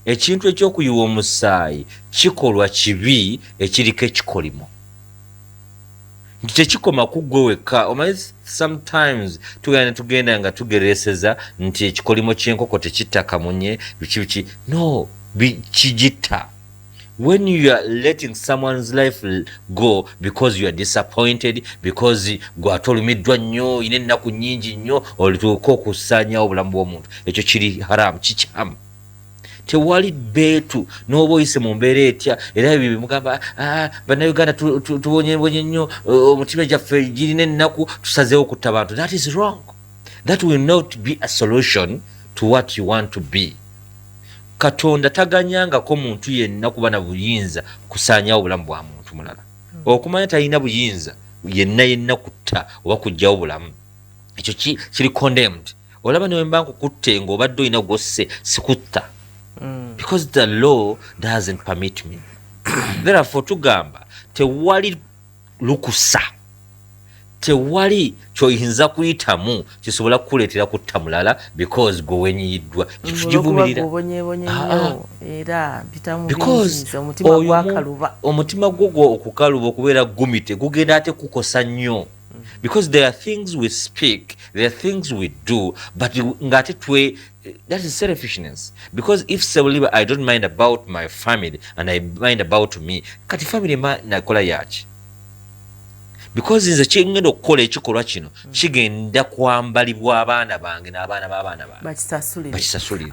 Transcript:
ekintu ekyokuyiwa omusaayi kikolwa kibi ekiliko ekikolimo tekikoma kugwe wekka. Omanyi sometimes tugenda nga tugereseza nti ekikolimo ky'enkoko tekitta kamunye biki no kijita. When you are letting someone's life go because you are disappointed, because gwatolumiddwa nnyo ine ennaku nnyingi nnyo olituuka okusaanyawo obulamu bw'omuntu, ekyo kiri haramu, kikyamu. Tewali beetu n'oba oyise mu mbeera etya era ebyo bimugamba bannayuganda tubonyebonye nnyo omutima gyaffe girina ennaku tusazeewo kutta bantu. That is wrong. That will not be a solution to what you want to be. Katonda taganyangako muntu yenna kuba na buyinza kusaanyawo obulamu bwa muntu mulala. Okumanya talina buyinza yenna kutta oba kuggyawo bulamu, ekyo kiri condemned. Olaba ne wemba nkukutte ng'obadde olina gwosse sikutta. Because the law doesn't permit me. Therefore tugamba tewali lukusa, tewali kyoyinza kuyitamu kisobola kukuleetera kutta mulala because gwe wenyiyiddwa. Kivumirira because omutima gwo okukaluba okubeera gumite gugenda ate kukosa nnyo. Because there are things we speak, there are things we do, but that is selfishness. Because if Ssebuliba, I don't mind about my family and I mind about me, kati family nakola yaki? Because nze kingenda okukola ekikolwa kino kigenda kwambalibwa abaana bange n'abaana b'abaana bange bakisasulire.